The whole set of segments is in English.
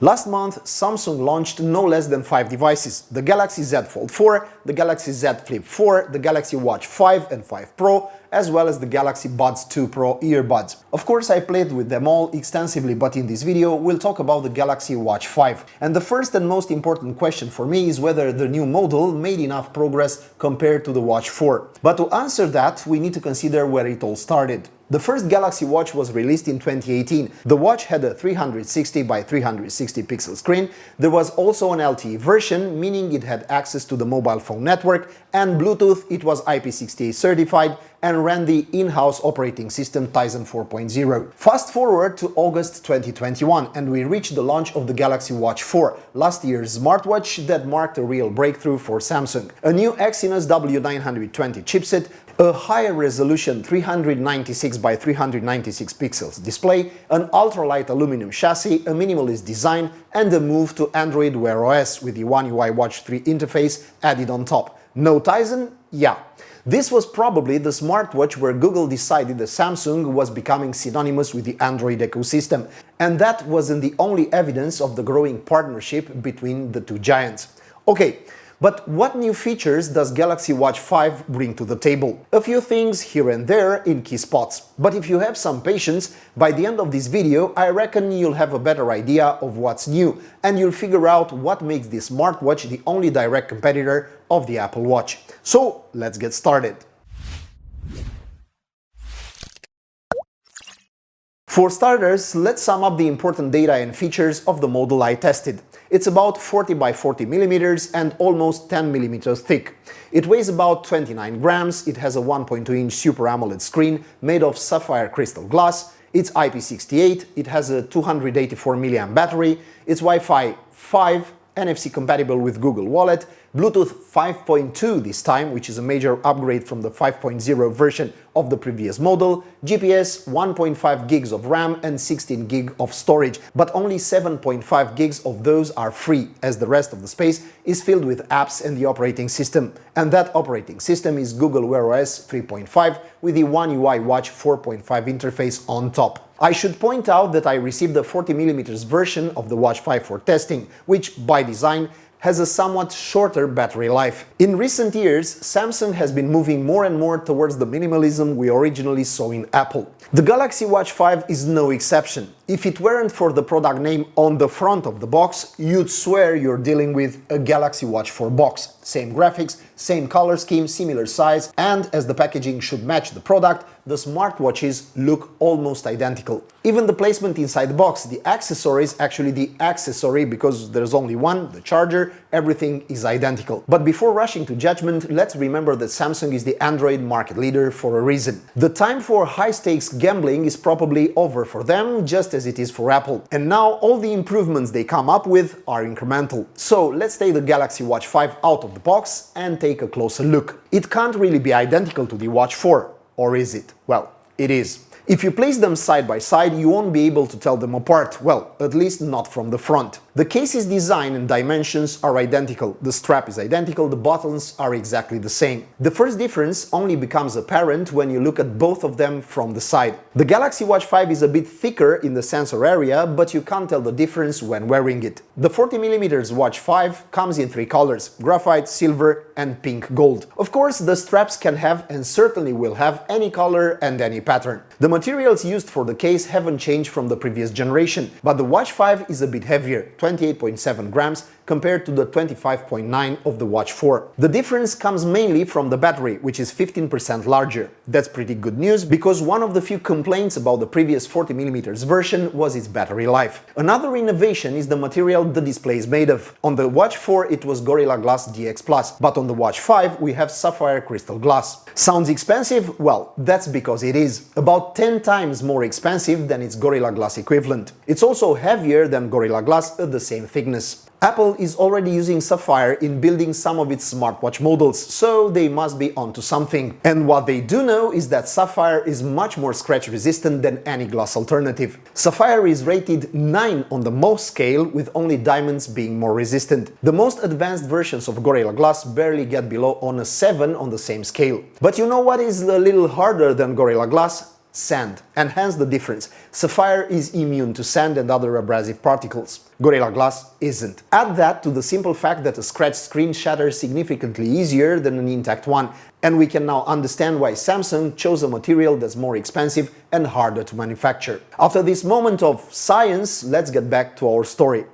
Last month, Samsung launched no less than 5 devices: the Galaxy Z Fold 4, the Galaxy Z Flip 4, the Galaxy Watch 5 and 5 Pro, as well as the Galaxy Buds 2 Pro earbuds. Of course, I played with them all extensively, but in this video we'll talk about the Galaxy Watch 5. And the first and most important question for me is whether the new model made enough progress compared to the Watch 4. But to answer that, we need to consider where it all started. The first Galaxy Watch was released in 2018. The watch had a 360 by 360 pixel screen. There was also an LTE version, meaning it had access to the mobile phone network, and Bluetooth. It was IP68 certified and ran the in-house operating system Tizen 4.0. Fast forward to August 2021 and we reached the launch of the Galaxy Watch 4, last year's smartwatch that marked a real breakthrough for Samsung. A new Exynos W920 chipset, a higher resolution 396 by 396 pixels display, an ultralight aluminum chassis, a minimalist design, and a move to Android Wear OS with the One UI Watch 3 interface added on top. No Tizen? Yeah. This was probably the smartwatch where Google decided that Samsung was becoming synonymous with the Android ecosystem, and that wasn't the only evidence of the growing partnership between the two giants. Okay, but what new features does Galaxy Watch 5 bring to the table? A few things here and there in key spots. But if you have some patience, by the end of this video I reckon you'll have a better idea of what's new, and you'll figure out what makes this smartwatch the only direct competitor of the Apple Watch. So let's get started. For starters, let's sum up the important data and features of the model I tested. It's about 40 by 40 millimeters and almost 10 millimeters thick. It weighs about 29 grams, it has a 1.2-inch Super AMOLED screen made of sapphire crystal glass, it's IP68, it has a 284 mAh battery, it's Wi-Fi 5, NFC compatible with Google Wallet, Bluetooth 5.2 this time, which is a major upgrade from the 5.0 version of the previous model, GPS, 1.5 gigs of RAM and 16 gig of storage, but only 7.5 gigs of those are free, as the rest of the space is filled with apps and the operating system. And that operating system is Google Wear OS 3.5 with the One UI Watch 4.5 interface on top. I should point out that I received the 40mm version of the Watch 5 for testing, which, by design, has a somewhat shorter battery life. In recent years, Samsung has been moving more and more towards the minimalism we originally saw in Apple. The Galaxy Watch 5 is no exception. If it weren't for the product name on the front of the box, you'd swear you're dealing with a Galaxy Watch 4 box. Same graphics, same color scheme, similar size, and as the packaging should match the product, the smartwatches look almost identical. Even the placement inside the box, the accessory is actually the accessory because there's only one, the charger, everything is identical. But before rushing to judgment, let's remember that Samsung is the Android market leader for a reason. The time for high-stakes gambling is probably over for them, just as it is for Apple. And now all the improvements they come up with are incremental. So let's take the Galaxy Watch 5 out of the box and take a closer look. It can't really be identical to the Watch 4, or is it? Well, it is. If you place them side by side, you won't be able to tell them apart, well, at least not from the front. The case's design and dimensions are identical, the strap is identical, the buttons are exactly the same. The first difference only becomes apparent when you look at both of them from the side. The Galaxy Watch 5 is a bit thicker in the sensor area, but you can't tell the difference when wearing it. The 40mm Watch 5 comes in 3 colors: graphite, silver and pink gold. Of course, the straps can have and certainly will have any color and any pattern. The materials used for the case haven't changed from the previous generation, but the Watch 5 is a bit heavier, 28.7 grams compared to the 25.9 of the Watch 4. The difference comes mainly from the battery, which is 15% larger. That's pretty good news, because one of the few complaints about the previous 40mm version was its battery life. Another innovation is the material the display is made of. On the Watch 4 it was Gorilla Glass DX+, but on the Watch 5 we have sapphire crystal glass. Sounds expensive? Well, that's because it is. About 10 times more expensive than its Gorilla Glass equivalent. It's also heavier than Gorilla Glass at the same thickness. Apple is already using sapphire in building some of its smartwatch models, so they must be onto something. And what they do know is that sapphire is much more scratch resistant than any glass alternative. Sapphire is rated 9 on the Mohs scale, with only diamonds being more resistant. The most advanced versions of Gorilla Glass barely get below on a 7 on the same scale. But you know what is a little harder than Gorilla Glass? sand, and hence the difference. Sapphire is immune to sand and other abrasive particles. Gorilla Glass isn't. Add that to the simple fact that a scratched screen shatters significantly easier than an intact one, and we can now understand why Samsung chose a material that's more expensive and harder to manufacture. After this moment of science, let's get back to our story.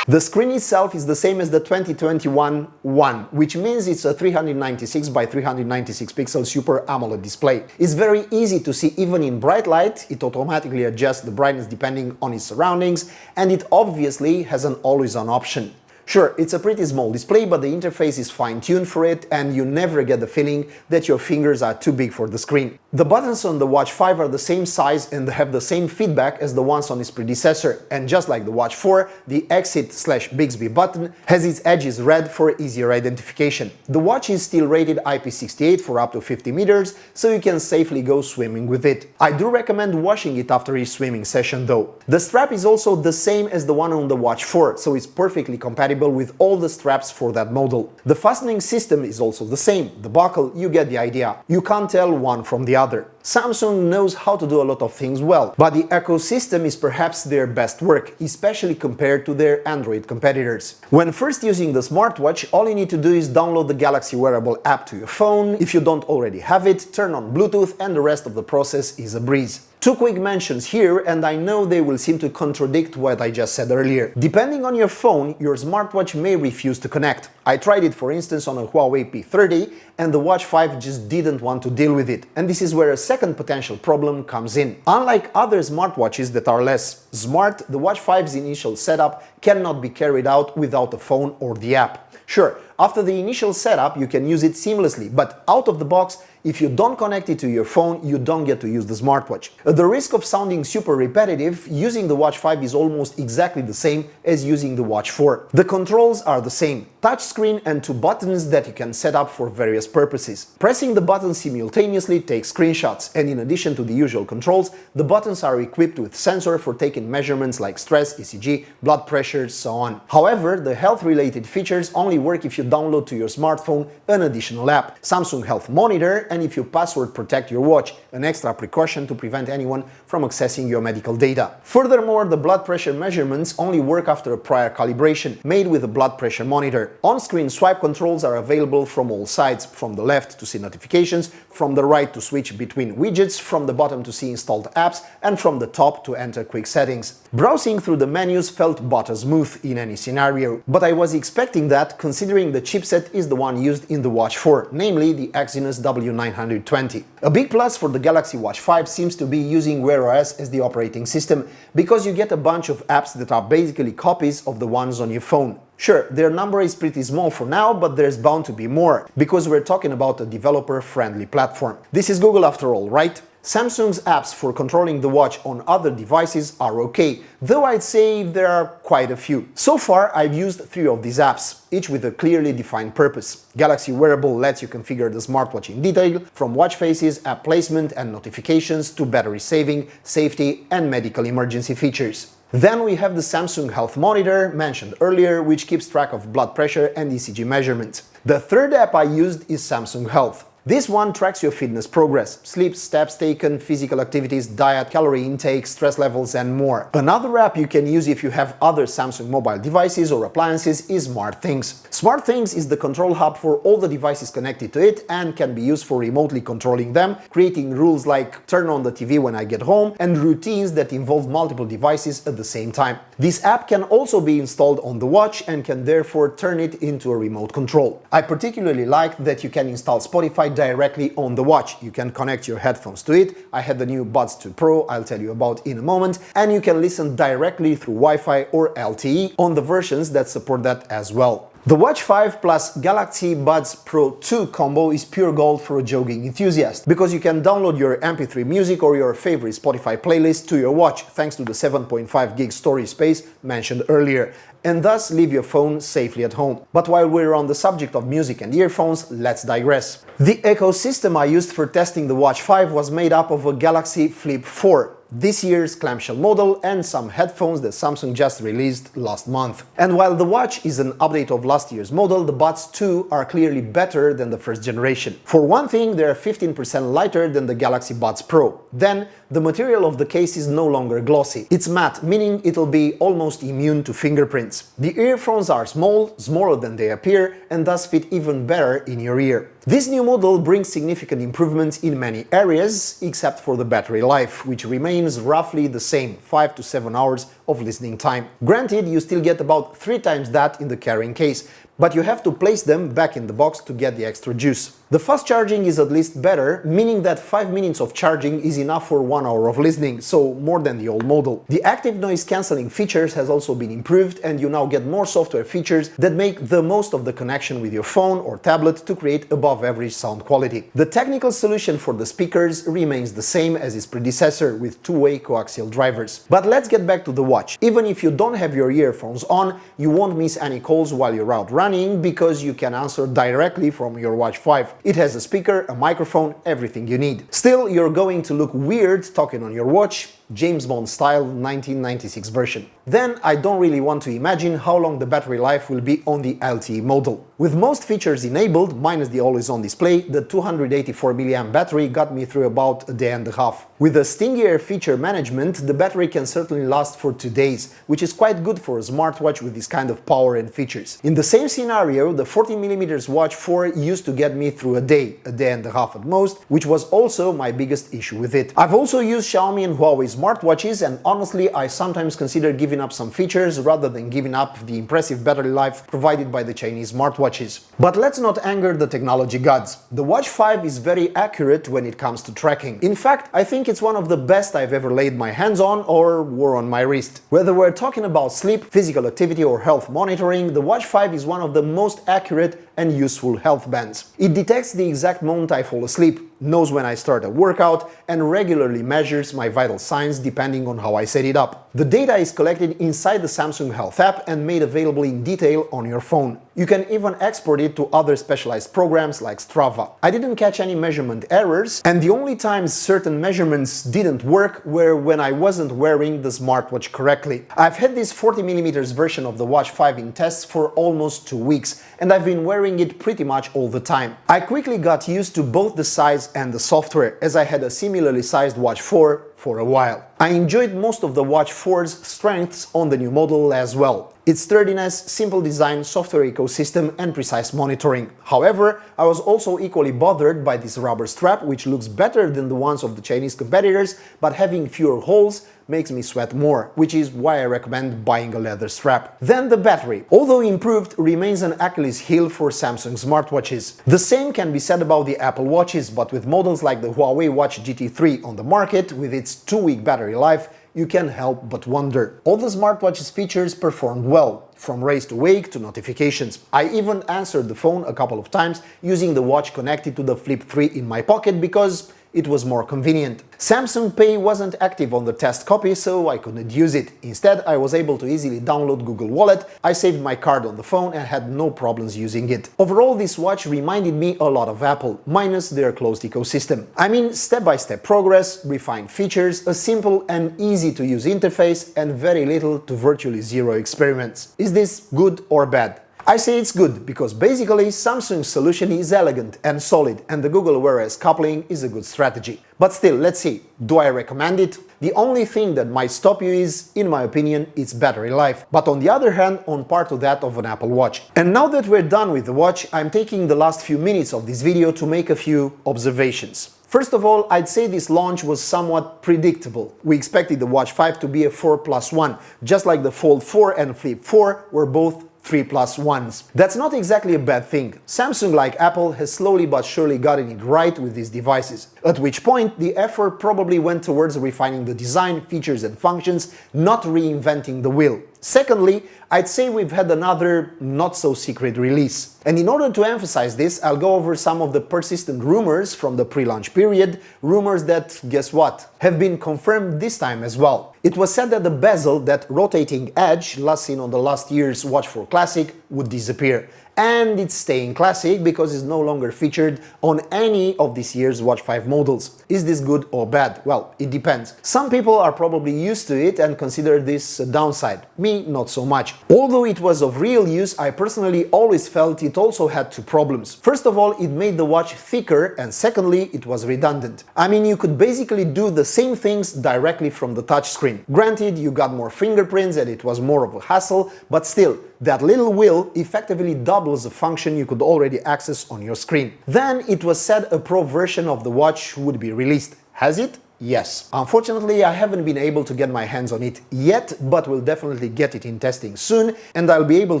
The screen itself is the same as the 2021 one, which means it's a 396 by 396 pixel Super AMOLED display. It's very easy to see even in bright light, it automatically adjusts the brightness depending on its surroundings, and it obviously has an always-on option. Sure, it's a pretty small display, but the interface is fine-tuned for it and you never get the feeling that your fingers are too big for the screen. The buttons on the Watch 5 are the same size and have the same feedback as the ones on its predecessor, and just like the Watch 4, the Exit/Bixby button has its edges red for easier identification. The watch is still rated IP68 for up to 50 meters, so you can safely go swimming with it. I do recommend washing it after each swimming session though. The strap is also the same as the one on the Watch 4, so it's perfectly compatible with all the straps for that model. The fastening system is also the same. The buckle, you get the idea. You can't tell one from the other. Samsung knows how to do a lot of things well, but the ecosystem is perhaps their best work, especially compared to their Android competitors. When first using the smartwatch, all you need to do is download the Galaxy Wearable app to your phone. If you don't already have it, turn on Bluetooth and the rest of the process is a breeze. Two quick mentions here, and I know they will seem to contradict what I just said earlier. Depending on your phone, your smartwatch may refuse to connect. I tried it for instance on a Huawei P30 and the Watch 5 just didn't want to deal with it. And this is where a second potential problem comes in. Unlike other smartwatches that are less smart, the Watch 5's initial setup cannot be carried out without a phone or the app. Sure, after the initial setup you can use it seamlessly, but out of the box, if you don't connect it to your phone, you don't get to use the smartwatch. At the risk of sounding super repetitive, using the Watch 5 is almost exactly the same as using the Watch 4. The controls are the same, touchscreen and two buttons that you can set up for various purposes. Pressing the buttons simultaneously takes screenshots, and in addition to the usual controls, the buttons are equipped with sensor for taking measurements like stress, ECG, blood pressure, so on. However, the health-related features only work if you download to your smartphone an additional app, Samsung Health Monitor, and if you password protect your watch, an extra precaution to prevent anyone from accessing your medical data. Furthermore, the blood pressure measurements only work after a prior calibration, made with a blood pressure monitor. On-screen swipe controls are available from all sides, from the left to see notifications, from the right to switch between widgets, from the bottom to see installed apps, and from the top to enter quick settings. Browsing through the menus felt butter smooth in any scenario, but I was expecting that considering the chipset is the one used in the Watch 4, namely the Exynos W920. A big plus for the Galaxy Watch 5 seems to be using Wear OS as the operating system, because you get a bunch of apps that are basically copies of the ones on your phone. Sure, their number is pretty small for now, but there's bound to be more, because we're talking about a developer-friendly platform. This is Google after all, right? Samsung's apps for controlling the watch on other devices are okay, though I'd say there are quite a few. So far, I've used 3 of these apps, each with a clearly defined purpose. Galaxy Wearable lets you configure the smartwatch in detail, from watch faces, app placement and notifications to battery saving, safety and medical emergency features. Then we have the Samsung Health Monitor, mentioned earlier, which keeps track of blood pressure and ECG measurements. The third app I used is Samsung Health. This one tracks your fitness progress, sleep, steps taken, physical activities, diet, calorie intake, stress levels and more. Another app you can use if you have other Samsung mobile devices or appliances is SmartThings. SmartThings is the control hub for all the devices connected to it and can be used for remotely controlling them, creating rules like turn on the TV when I get home and routines that involve multiple devices at the same time. This app can also be installed on the watch and can therefore turn it into a remote control. I particularly like that you can install Spotify directly on the watch. You can connect your headphones to it. I had the new Buds 2 Pro, I'll tell you about in a moment, and you can listen directly through Wi-Fi or LTE on the versions that support that as well. The Watch 5 plus Galaxy Buds Pro 2 combo is pure gold for a jogging enthusiast, because you can download your MP3 music or your favorite Spotify playlist to your watch thanks to the 7.5 gig storage space mentioned earlier, and thus leave your phone safely at home. But while we're on the subject of music and earphones, let's digress. The ecosystem I used for testing the Watch 5 was made up of a Galaxy Flip 4. this year's clamshell model, and some headphones that Samsung just released last month. And while the watch is an update of last year's model, the Buds 2 are clearly better than the first generation. For one thing, they're 15% lighter than the Galaxy Buds Pro. Then, the material of the case is no longer glossy. It's matte, meaning it'll be almost immune to fingerprints. The earphones are small, smaller than they appear, and thus fit even better in your ear. This new model brings significant improvements in many areas, except for the battery life, which remains roughly the same, 5 to 7 hours of listening time. Granted, you still get about 3 times that in the carrying case, but you have to place them back in the box to get the extra juice. The fast charging is at least better, meaning that 5 minutes of charging is enough for 1 hour of listening, so more than the old model. The active noise cancelling features has also been improved, and you now get more software features that make the most of the connection with your phone or tablet to create above average sound quality. The technical solution for the speakers remains the same as its predecessor, with two-way coaxial drivers. But let's get back to the watch. Even if you don't have your earphones on, you won't miss any calls while you're out running, because you can answer directly from your Watch 5. It has a speaker, a microphone, everything you need. Still, you're going to look weird talking on your watch, James Bond style 1996 version. Then I don't really want to imagine how long the battery life will be on the LTE model. With most features enabled, minus the always-on display, the 284 mAh battery got me through about a day and a half. With a stingier feature management, the battery can certainly last for 2 days, which is quite good for a smartwatch with this kind of power and features. In the same scenario, the 14mm Watch 4 used to get me through a day and a half at most, which was also my biggest issue with it. I've also used Xiaomi and Huawei smartwatches, and honestly, I sometimes consider giving up some features rather than giving up the impressive battery life provided by the Chinese smartwatches. But let's not anger the technology gods. The Watch 5 is very accurate when it comes to tracking. In fact, I think it's one of the best I've ever laid my hands on or wore on my wrist. Whether we're talking about sleep, physical activity or health monitoring, the Watch 5 is one of the most accurate and useful health bands. It detects the exact moment I fall asleep, knows when I start a workout, and regularly measures my vital signs depending on how I set it up. The data is collected inside the Samsung Health app and made available in detail on your phone. You can even export it to other specialized programs like Strava. I didn't catch any measurement errors, and the only times certain measurements didn't work were when I wasn't wearing the smartwatch correctly. I've had this 40mm version of the Watch 5 in tests for almost 2 weeks, and I've been wearing it pretty much all the time. I quickly got used to both the size and the software, as I had a similarly sized Watch 4 for a while. I enjoyed most of the Watch 4's strengths on the new model as well. Its sturdiness, simple design, software ecosystem and precise monitoring. However, I was also equally bothered by this rubber strap, which looks better than the ones of the Chinese competitors, but having fewer holes makes me sweat more, which is why I recommend buying a leather strap. Then the battery, although improved, remains an Achilles heel for Samsung smartwatches. The same can be said about the Apple Watches, but with models like the Huawei Watch GT3 on the market, with its 2-week battery life, you can't help but wonder. All the smartwatch's features performed well, from raise to wake to notifications. I even answered the phone a couple of times using the watch connected to the Flip 3 in my pocket because it was more convenient. Samsung Pay wasn't active on the test copy, so I couldn't use it. Instead, I was able to easily download Google Wallet, I saved my card on the phone and had no problems using it. Overall, this watch reminded me a lot of Apple, minus their closed ecosystem. I mean, step-by-step progress, refined features, a simple and easy-to-use interface, and very little to virtually zero experiments. Is this good or bad? I say it's good because basically Samsung's solution is elegant and solid, and the Google Wear OS coupling is a good strategy. But still, let's see, do I recommend it? The only thing that might stop you is, in my opinion, its battery life, but on the other hand, on par to that of an Apple Watch. And now that we're done with the watch, I'm taking the last few minutes of this video to make a few observations. First of all, I'd say this launch was somewhat predictable. We expected the Watch 5 to be a 4+1, just like the Fold 4 and Flip 4 were both 3+1s. That's not exactly a bad thing. Samsung, like Apple, has slowly but surely gotten it right with these devices, at which point the effort probably went towards refining the design, features and functions, not reinventing the wheel. Secondly, I'd say we've had another not-so-secret release. And in order to emphasize this, I'll go over some of the persistent rumors from the pre-launch period, rumors that, guess what, have been confirmed this time as well. It was said that the bezel, that rotating edge last seen on the last year's Watch 4 Classic, would disappear. And it's staying classic because it's no longer featured on any of this year's Watch 5 models. Is this good or bad? Well, it depends. Some people are probably used to it and consider this a downside. Me, not so much. Although it was of real use, I personally always felt it also had two problems. First of all, it made the watch thicker, and secondly, it was redundant. I mean, you could basically do the same things directly from the touchscreen. Granted, you got more fingerprints and it was more of a hassle, but still, that little wheel effectively doubles the function you could already access on your screen. Then it was said a pro version of the watch would be released. Has it? Yes. Unfortunately, I haven't been able to get my hands on it yet, but we'll definitely get it in testing soon, and I'll be able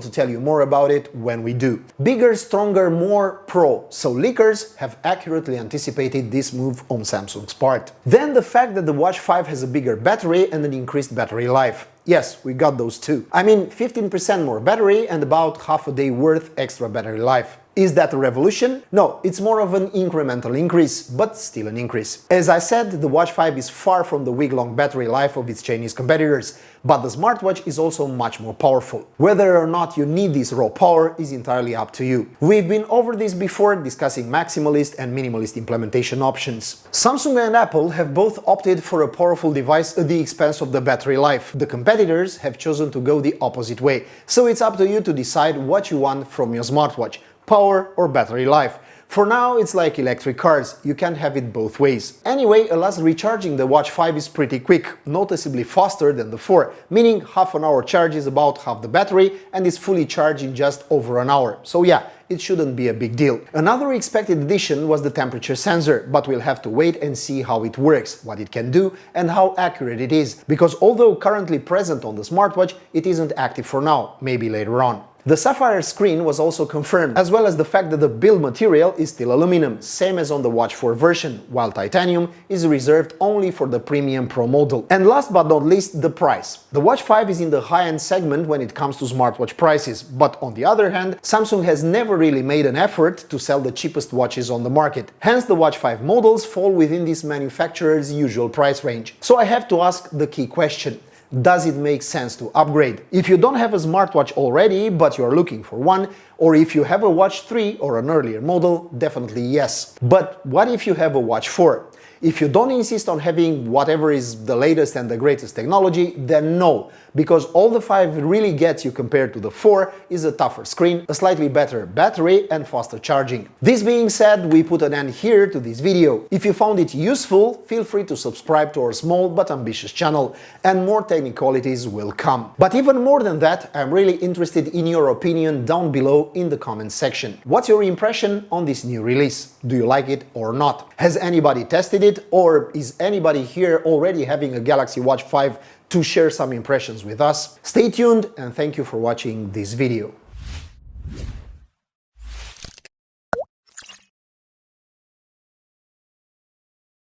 to tell you more about it when we do. Bigger, stronger, more pro. So leakers have accurately anticipated this move on Samsung's part. Then the fact that the Watch 5 has a bigger battery and an increased battery life. Yes, we got those too. I mean, 15% more battery and about half a day worth extra battery life. Is that a revolution? No, it's more of an incremental increase, but still an increase. As I said, the Watch 5 is far from the week-long battery life of its Chinese competitors, but the smartwatch is also much more powerful. Whether or not you need this raw power is entirely up to you. We've been over this before, discussing maximalist and minimalist implementation options. Samsung and Apple have both opted for a powerful device at the expense of the battery life. The competitors have chosen to go the opposite way, so it's up to you to decide what you want from your smartwatch. Power or battery life. For now, it's like electric cars, you can have it both ways. Anyway, alas, recharging the Watch 5 is pretty quick, noticeably faster than the 4, meaning half an hour charge is about half the battery and is fully charged in just over an hour. So yeah, it shouldn't be a big deal. Another expected addition was the temperature sensor, but we'll have to wait and see how it works, what it can do, and how accurate it is, because although currently present on the smartwatch, it isn't active for now, maybe later on. The sapphire screen was also confirmed, as well as the fact that the build material is still aluminum, same as on the Watch 4 version, while titanium is reserved only for the Premium Pro model. And last but not least, the price. The Watch 5 is in the high-end segment when it comes to smartwatch prices, but on the other hand, Samsung has never really made an effort to sell the cheapest watches on the market. Hence, the Watch 5 models fall within this manufacturer's usual price range. So I have to ask the key question. Does it make sense to upgrade? If you don't have a smartwatch already, but you are looking for one, or if you have a Watch 3 or an earlier model, definitely yes. But what if you have a Watch 4? If you don't insist on having whatever is the latest and the greatest technology, then no, because all the 5 really gets you compared to the 4 is a tougher screen, a slightly better battery and faster charging. This being said, we put an end here to this video. If you found it useful, feel free to subscribe to our small but ambitious channel, and more technicalities will come. But even more than that, I'm really interested in your opinion down below in the comments section. What's your impression on this new release? Do you like it or not? Has anybody tested it? Or is anybody here already having a Galaxy Watch 5 to share some impressions with us? Stay tuned and thank you for watching this video.